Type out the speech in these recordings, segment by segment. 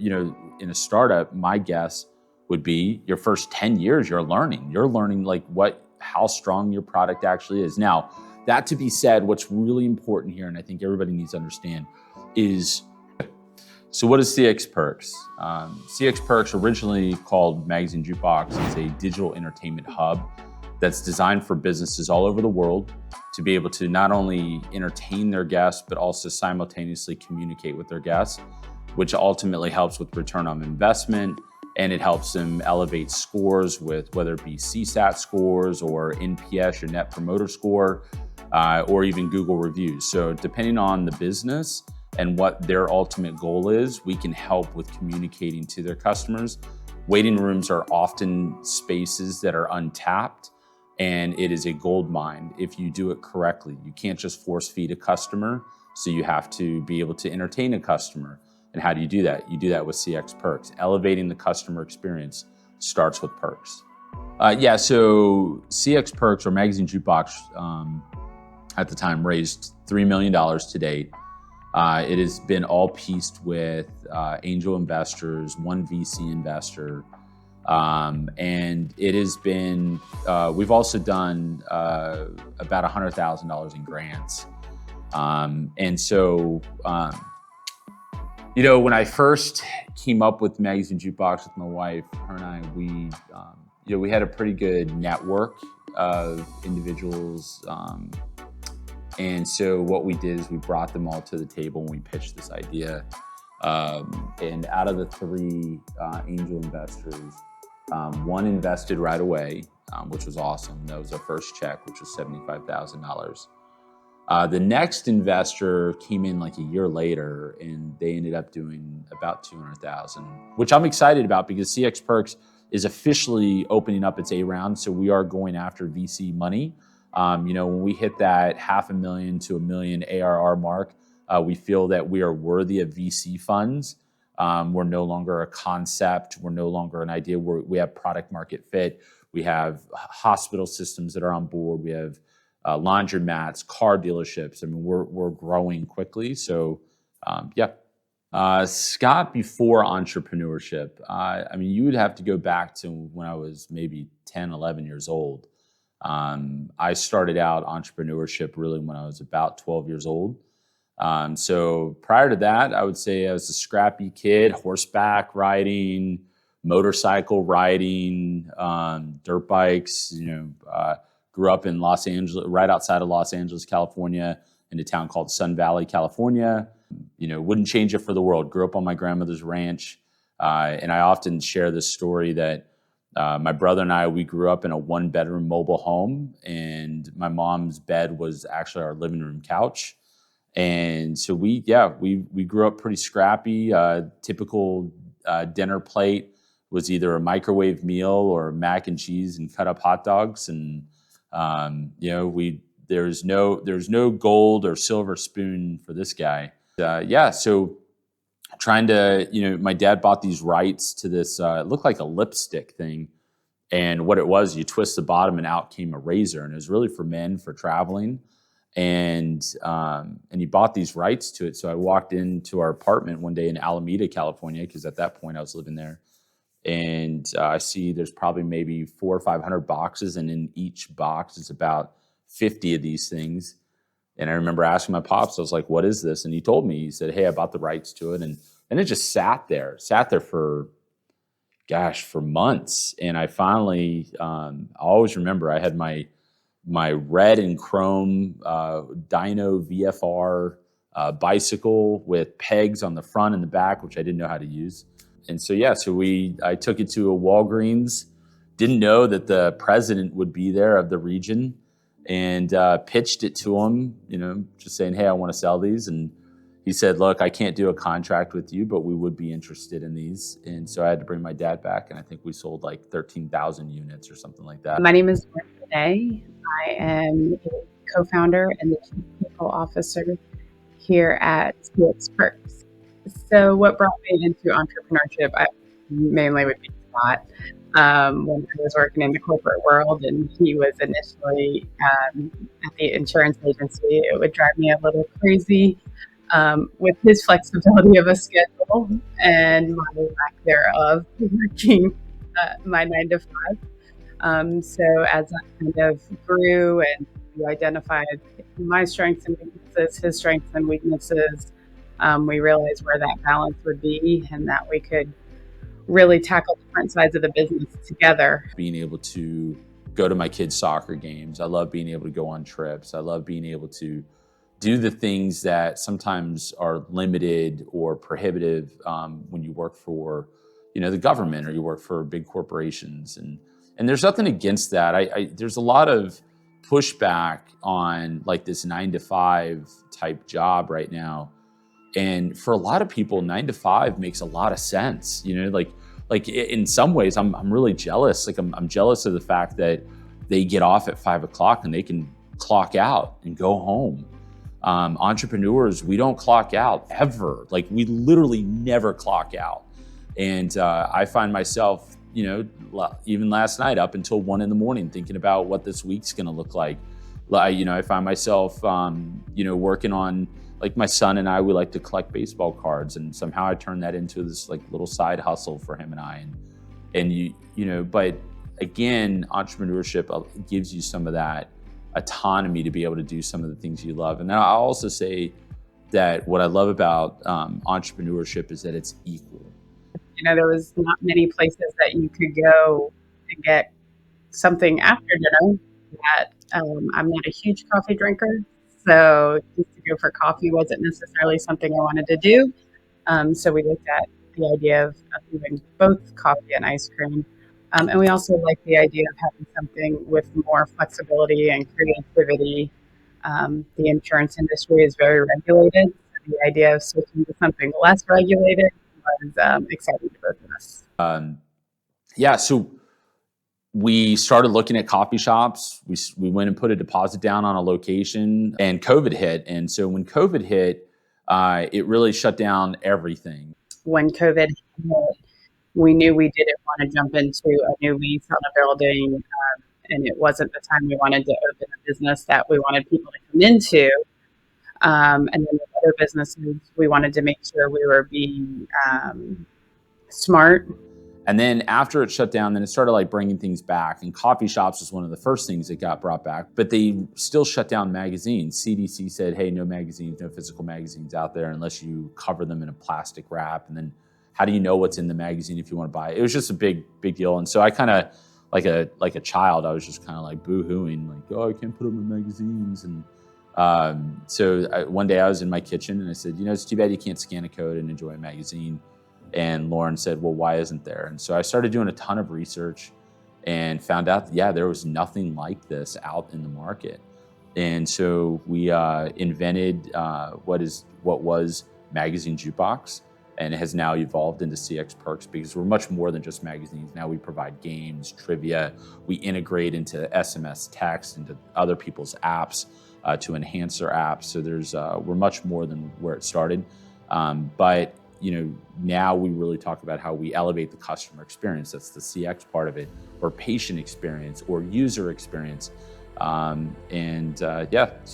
In a startup, my guess would be your first 10 years, you're learning like how strong your product actually is. Now, that to be said, what's really important here, and I think everybody needs to understand, is, so what is CXperks? CXperks, originally called Magazine Jukebox, is a digital entertainment hub that's designed for businesses all over the world to be able to not only entertain their guests, but also simultaneously communicate with their guests, which ultimately helps with return on investment, and it helps them elevate scores with whether it be CSAT scores or NPS, your Net Promoter Score, or even Google reviews. So depending on the business and what their ultimate goal is, we can help with communicating to their customers. Waiting rooms are often spaces that are untapped, and it is a gold mine if you do it correctly. You can't just force feed a customer, so you have to be able to entertain a customer. And how do you do that? You do that with CXperks. Elevating the customer experience starts with perks. So CXperks, or Magazine Jukebox, at the time raised $3 million to date. It has been all pieced with angel investors, one VC investor, and it has been, we've also done about $100,000 in grants. When I first came up with Magazine Jukebox with my wife, her and I, we had a pretty good network of individuals. And so what we did is we brought them all to the table and we pitched this idea. And out of the three angel investors, one invested right away, which was awesome. That was our first check, which was $75,000. The next investor came in like a year later, and they ended up doing about $200,000, which I'm excited about because CXperks is officially opening up its A round. So we are going after VC money. When we hit that $500,000 to $1 million ARR mark, we feel that we are worthy of VC funds. We're no longer a concept. We're no longer an idea. We have product market fit. We have hospital systems that are on board. We have laundromats, car dealerships. I mean, we're growing quickly. So, Scott, before entrepreneurship, you would have to go back to when I was maybe 10, 11 years old. I started out entrepreneurship really when I was about 12 years old. So prior to that, I would say I was a scrappy kid, horseback riding, motorcycle riding, dirt bikes, grew up in Los Angeles, right outside of Los Angeles, California, in a town called Sun Valley, California. Wouldn't change it for the world. Grew up on my grandmother's ranch. And I often share this story that my brother and I, we grew up in a one-bedroom mobile home, and my mom's bed was actually our living room couch. And so we grew up pretty scrappy. Typical dinner plate was either a microwave meal or mac and cheese and cut up hot dogs. And there's no gold or silver spoon for this guy. So trying to, my dad bought these rights to this, it looked like a lipstick thing. And what it was, you twist the bottom and out came a razor. And it was really for men, for traveling. And he bought these rights to it. So I walked into our apartment one day in Alameda, California, because at that point I was living there. And I see there's probably maybe 400 or 500 boxes. And in each box is about 50 of these things. And I remember asking my pops, I was like, what is this? And he told me, he said, hey, I bought the rights to it. And it just sat there for months. And I finally, I always remember I had my red and chrome dyno VFR bicycle with pegs on the front and the back, which I didn't know how to use. And so, I took it to a Walgreens, didn't know that the president would be there of the region, and pitched it to him, just saying, hey, I want to sell these. And he said, look, I can't do a contract with you, but we would be interested in these. And so I had to bring my dad back, and I think we sold like 13,000 units or something like that. My name is Lauren Janney. I am a co-founder and the Chief People Officer here at CXperks. So what brought me into entrepreneurship, mainly would be Scott. When I was working in the corporate world and he was initially at the insurance agency, it would drive me a little crazy. with his flexibility of a schedule and my lack thereof, working my 9 to 5. So as that kind of grew and we identified my strengths and weaknesses, his strengths and weaknesses, we realized where that balance would be and that we could really tackle different sides of the business together. Being able to go to my kids' soccer games. I love being able to go on trips. I love being able to do the things that sometimes are limited or prohibitive when you work for, the government or you work for big corporations. And there's nothing against that. There's a lot of pushback on like this 9 to 5 type job right now. And for a lot of people, 9 to 5 makes a lot of sense. Like in some ways, I'm really jealous. Like I'm jealous of the fact that they get off at 5 o'clock and they can clock out and go home. Entrepreneurs, we don't clock out ever. Like we literally never clock out. And I find myself, even last night up until 1 a.m. thinking about what this week's going to look like. I find myself, working on, like my son and I, we like to collect baseball cards, and somehow I turned that into this like little side hustle for him and I. But again, entrepreneurship gives you some of that autonomy to be able to do some of the things you love. And I'll also say that what I love about entrepreneurship is that it's equal. There was not many places that you could go and get something after dinner. That I'm not a huge coffee drinker, so just to go for coffee wasn't necessarily something I wanted to do. So we looked at the idea of doing both coffee and ice cream. And we also like the idea of having something with more flexibility and creativity. The insurance industry is very regulated. So the idea of switching to something less regulated was exciting to both of us. So we started looking at coffee shops. We went and put a deposit down on a location, and COVID hit. And so when COVID hit, it really shut down everything. When COVID hit, we knew we didn't want to jump into a new lease on a building, and it wasn't the time we wanted to open a business that we wanted people to come into. And then with other businesses, we wanted to make sure we were being smart. And then after it shut down, then it started like bringing things back. And coffee shops was one of the first things that got brought back. But they still shut down magazines. CDC said, hey, no magazines, no physical magazines out there unless you cover them in a plastic wrap. And then how do you know what's in the magazine if you want to buy it? It was just a big deal. And so I kind of, like a child, I was just kind of like boo-hooing, like, oh, I can't put them in magazines. And one day I was in my kitchen and I said, it's too bad you can't scan a code and enjoy a magazine. And Lauren said, well, why isn't there? And so I started doing a ton of research and found out, there was nothing like this out in the market. And so we invented what was Magazine Jukebox, and it has now evolved into CXperks because we're much more than just magazines. Now we provide games, trivia, we integrate into SMS text, into other people's apps to enhance their apps. So we're much more than where it started. But now we really talk about how we elevate the customer experience. That's the CX part of it, or patient experience, or user experience. So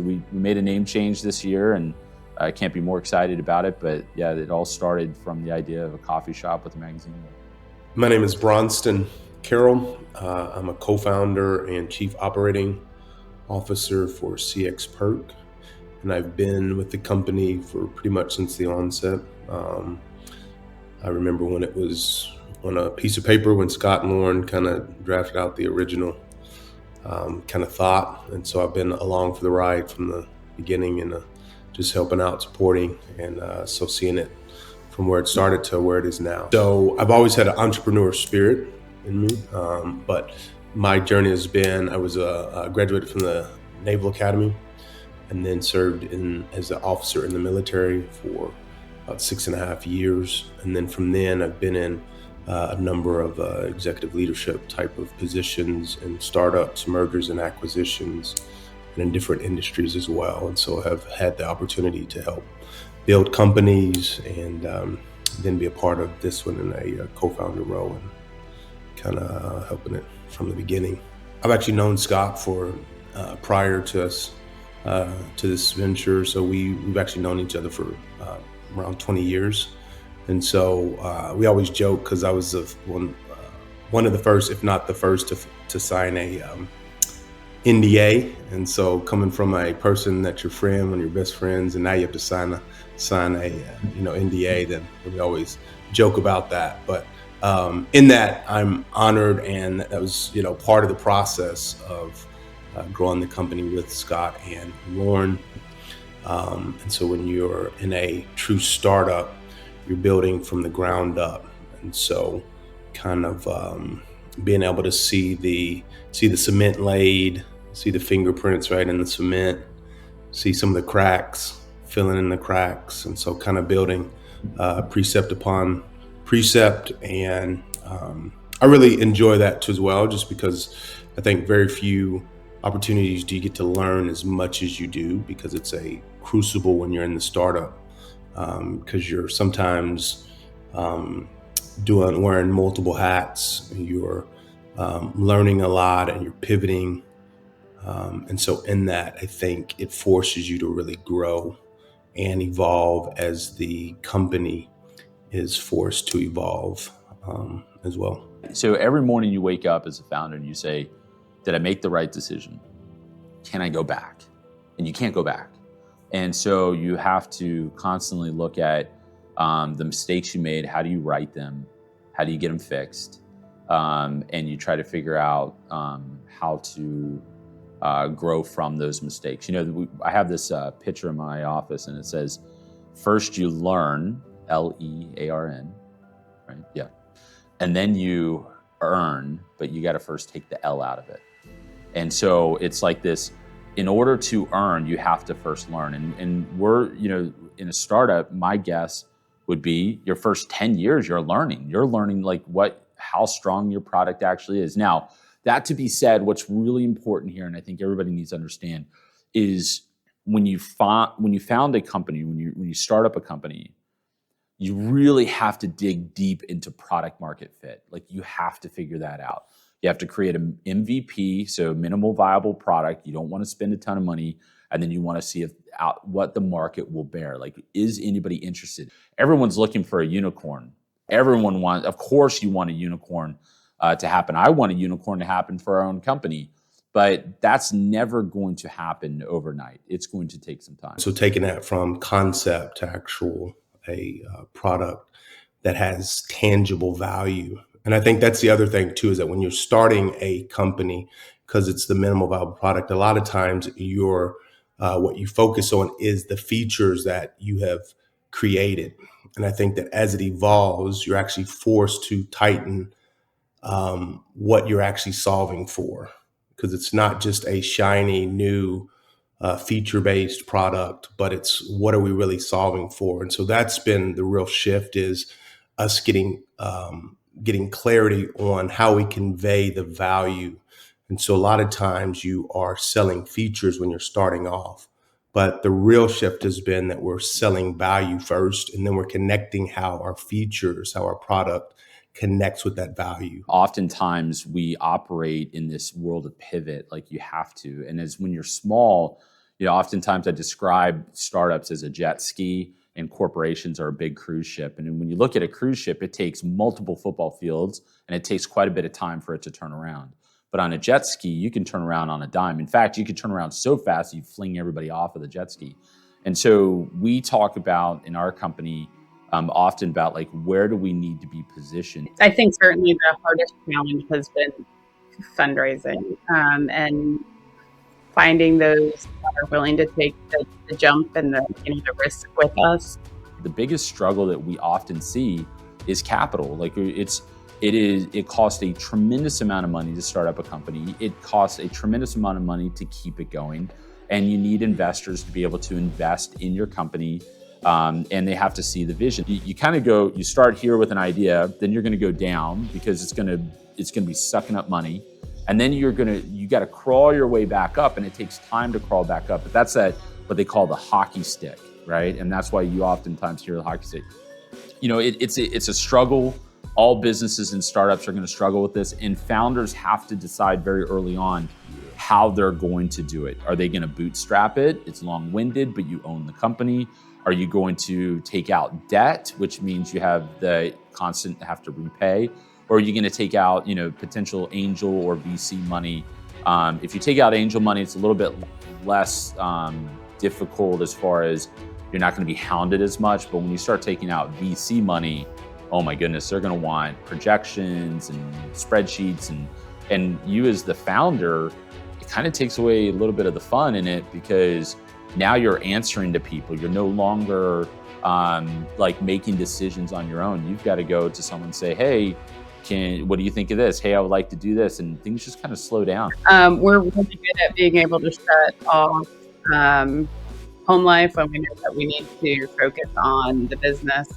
we made a name change this year, and I can't be more excited about it. But it all started from the idea of a coffee shop with a magazine. My name is Bronston Carroll. I'm a co-founder and chief operating officer for CXperks. And I've been with the company for pretty much since the onset. I remember when it was on a piece of paper when Scott and Lauren kind of drafted out the original kind of thought. And so I've been along for the ride from the beginning and just helping out, supporting, and so seeing it from where it started to where it is now. So I've always had an entrepreneur spirit in me, but my journey has been, I was a graduated from the Naval Academy, and then served as an officer in the military for about 6.5 years. And then from then, I've been in a number of executive leadership type of positions in startups, mergers and acquisitions, and in different industries as well. And so have had the opportunity to help build companies and then be a part of this one in a co-founder role and kind of helping it from the beginning. I've actually known Scott for prior to us to this venture. So we've actually known each other for around 20 years. And so we always joke, because I was one of the first, if not the first, to sign a NDA. And so coming from a person that's your friend, one of your best friends, and now you have to sign a NDA, then we always joke about that. But in that, I'm honored, and that was part of the process of growing the company with Scott and Lauren. And so when you're in a true startup, you're building from the ground up. And so kind of being able to see the cement laid, see the fingerprints right in the cement, see some of the cracks, filling in the cracks. And so kind of building precept upon precept. And I really enjoy that too as well, just because I think very few opportunities do you get to learn as much as you do, because it's a crucible when you're in the startup, because you're sometimes wearing multiple hats, and you're learning a lot, and you're pivoting. And so in that, I think it forces you to really grow and evolve as the company is forced to evolve as well. So every morning you wake up as a founder and you say, did I make the right decision? Can I go back? And you can't go back. And so you have to constantly look at the mistakes you made. How do you right them? How do you get them fixed? And you try to figure out how to grow from those mistakes. I have this picture in my office, and it says, first you learn, L-E-A-R-N, right? Yeah. And then you earn, but you got to first take the L out of it. And so it's like this, in order to earn, you have to first learn. And we're, in a startup, my guess would be your first 10 years, you're learning like how strong your product actually is. Now, that to be said, what's really important here, and I think everybody needs to understand, is when you found a company, when you start up a company, you really have to dig deep into product market fit. Like, you have to figure that out. You have to create an MVP, so minimal viable product. You don't want to spend a ton of money, and then you want to see what the market will bear. Like, is anybody interested? Everyone's looking for a unicorn. Of course you want a unicorn to happen. I want a unicorn to happen for our own company, but that's never going to happen overnight. It's going to take some time. So taking that from concept to a product that has tangible value. And I think that's the other thing too, is that when you're starting a company, because it's the minimal viable product, a lot of times what you focus on is the features that you have created. And I think that as it evolves, you're actually forced to tighten what you're actually solving for, because it's not just a shiny new feature-based product, but it's what are we really solving for? And so that's been the real shift, is us getting clarity on how we convey the value. And so a lot of times you are selling features when you're starting off, but the real shift has been that we're selling value first, and then we're connecting how our product connects with that value. Oftentimes we operate in this world of pivot, like you have to. And as when you're small, oftentimes I describe startups as a jet ski, and corporations are a big cruise ship. And when you look at a cruise ship, it takes multiple football fields, and it takes quite a bit of time for it to turn around. But on a jet ski, you can turn around on a dime. In fact, you can turn around so fast, you fling everybody off of the jet ski. And so we talk about in our company often about, like, where do we need to be positioned? I think certainly the hardest challenge has been fundraising, and finding those that are willing to take the jump and the risk with us. The biggest struggle that we often see is capital. Like, it costs a tremendous amount of money to start up a company. It costs a tremendous amount of money to keep it going. And you need investors to be able to invest in your company. And they have to see the vision. You kind of you start here with an idea, then you're going to go down because it's going to be sucking up money. And then you got to crawl your way back up, and it takes time to crawl back up. But that's what they call the hockey stick, right? And that's why you oftentimes hear the hockey stick. It's a struggle. All businesses and startups are going to struggle with this, and founders have to decide very early on, how they're going to do it. Are they going to bootstrap it? It's long-winded, but you own the company. Are you going to take out debt, which means you have the constant have to repay? Or are you going to take out, potential angel or VC money? If you take out angel money, it's a little bit less difficult as far as you're not going to be hounded as much. But when you start taking out VC money, oh my goodness, they're going to want projections and spreadsheets, and you as the founder, it kind of takes away a little bit of the fun in it, because now you're answering to people. You're no longer like making decisions on your own. You've got to go to someone and say, hey, what do you think of this? Hey, I would like to do this. And things just kind of slow down. We're really good at being able to shut off home life when we know that we need to focus on the business.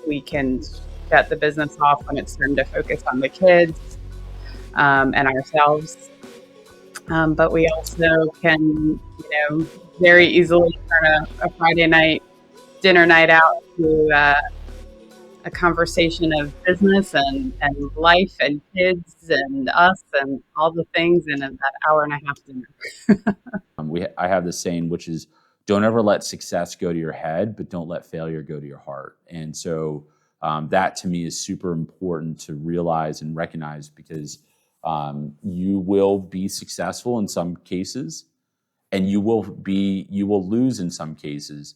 We can shut the business off when it's time to focus on the kids and ourselves. But we also can, very easily turn a Friday night dinner night out to a conversation of business and life and kids and us and all the things in that hour and a half dinner. I have this saying, which is, don't ever let success go to your head, but don't let failure go to your heart. And so that to me is super important to realize and recognize, because you will be successful in some cases, and you will lose in some cases.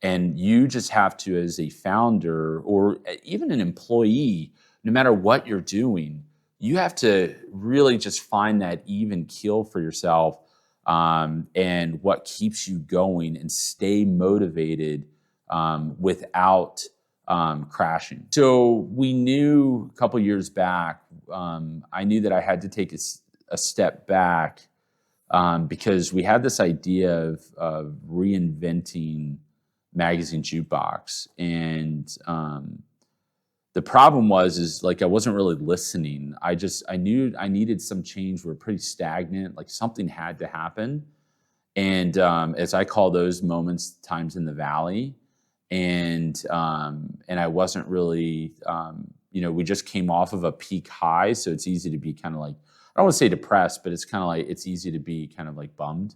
And you just have to, as a founder or even an employee, no matter what you're doing, you have to really just find that even keel for yourself, and what keeps you going, and stay motivated without crashing. So we knew a couple years back, I knew that I had to take a step back, because we had this idea of reinventing Magazine Jukebox. And the problem is like I wasn't really listening. I knew I needed some change. We were pretty stagnant, like something had to happen. And as I call those moments, times in the valley. And I wasn't really, we just came off of a peak high. So it's easy to be kind of like, I don't want to say depressed, but it's kind of like, it's easy to be kind of like bummed.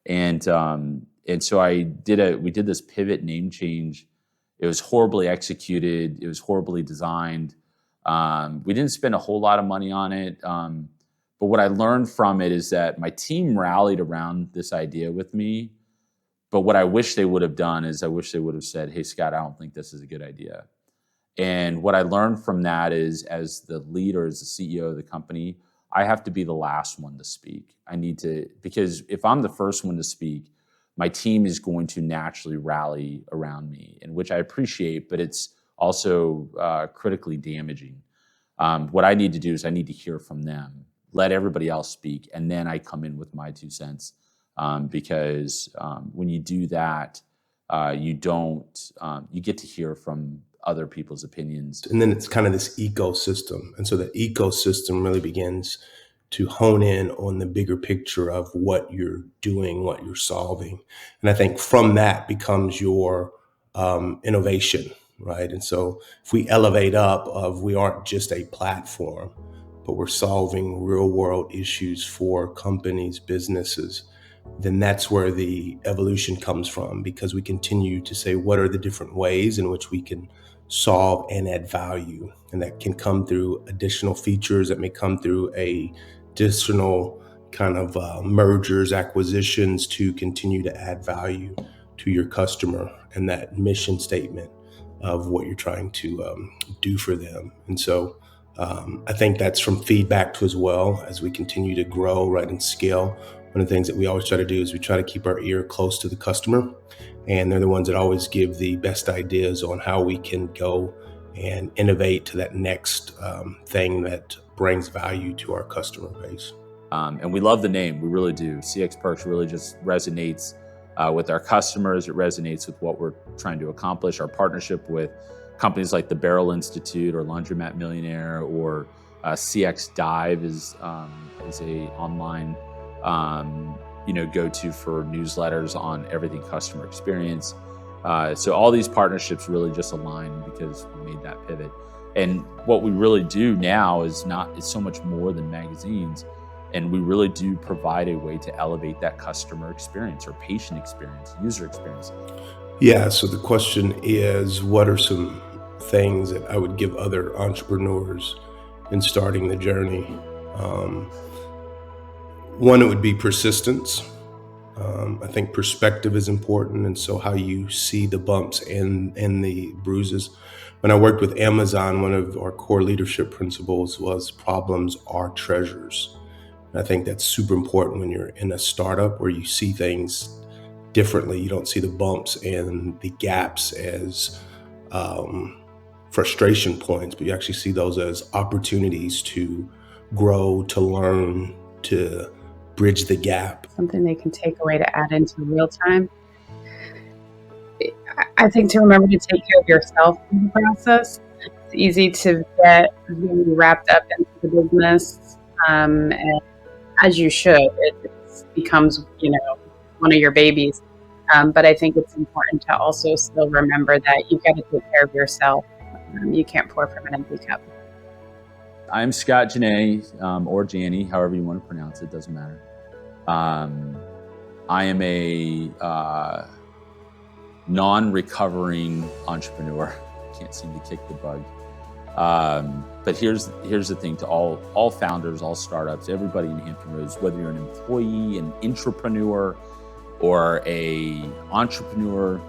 And so we did this pivot name change. It was horribly executed. It was horribly designed. We didn't spend a whole lot of money on it. But what I learned from it is that my team rallied around this idea with me. But what I wish they would have done is I wish they would have said, hey, Scott, I don't think this is a good idea. And what I learned from that is, as the leader, as the CEO of the company, I have to be the last one to speak. Because if I'm the first one to speak, my team is going to naturally rally around me, and which I appreciate, but it's also critically damaging. What I need to do is I need to hear from them, let everybody else speak, and then I come in with my 2 cents. Because when you do that, you get to hear from other people's opinions. And then it's kind of this ecosystem. And so the ecosystem really begins to hone in on the bigger picture of what you're doing, what you're solving. And I think from that becomes your innovation, right? And so if we elevate up we aren't just a platform, but we're solving real world issues for companies, businesses, then that's where the evolution comes from, because we continue to say, what are the different ways in which we can solve and add value? And that can come through additional features, that may come through additional kind of mergers, acquisitions, to continue to add value to your customer and that mission statement of what you're trying to do for them. And so I think that's from feedback to as well as we continue to grow, right, and scale. One of the things that we always try to do is we try to keep our ear close to the customer, and they're the ones that always give the best ideas on how we can go and innovate to that next thing that brings value to our customer base. And we love the name, we really do. CXperks really just resonates with our customers. It resonates with what we're trying to accomplish. Our partnership with companies like the Barrel Institute or Laundromat Millionaire or CX Dive is a online go-to for newsletters on everything customer experience. So all these partnerships really just align because we made that pivot. And what we really do now is so much more than magazines. And we really do provide a way to elevate that customer experience or patient experience, user experience. Yeah, so the question is, what are some things that I would give other entrepreneurs in starting the journey? One, it would be persistence. I think perspective is important, and so how you see the bumps and the bruises. When I worked with Amazon, one of our core leadership principles was problems are treasures. And I think that's super important when you're in a startup where you see things differently. You don't see the bumps and the gaps as frustration points, but you actually see those as opportunities to grow, to learn, to bridge the gap. Something they can take away to add into real time. I think to remember to take care of yourself in the process. It's easy to get really wrapped up into the business, and as you should. It becomes, one of your babies. But I think it's important to also still remember that you've got to take care of yourself. You can't pour from an empty cup. I'm Scott Janney, or Janney, however you want to pronounce it, doesn't matter. I am a non-recovering entrepreneur. Can't seem to kick the bug. But here's the thing to all founders, all startups, everybody in Hampton Roads, whether you're an employee, an intrapreneur, or a entrepreneur,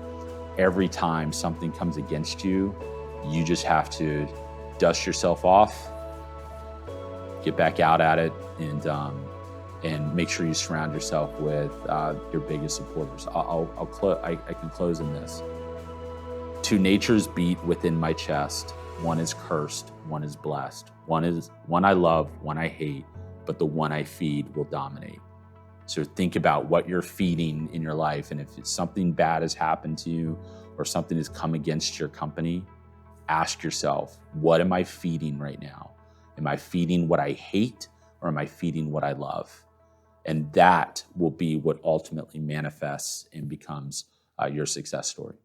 every time something comes against you, you just have to dust yourself off, get back out at it, and make sure you surround yourself with your biggest supporters. I can close in this. Two natures beat within my chest. One is cursed, one is blessed. One I love, one I hate, but the one I feed will dominate. So think about what you're feeding in your life, and if something bad has happened to you or something has come against your company, ask yourself, what am I feeding right now? Am I feeding what I hate, or am I feeding what I love? And that will be what ultimately manifests and becomes your success story.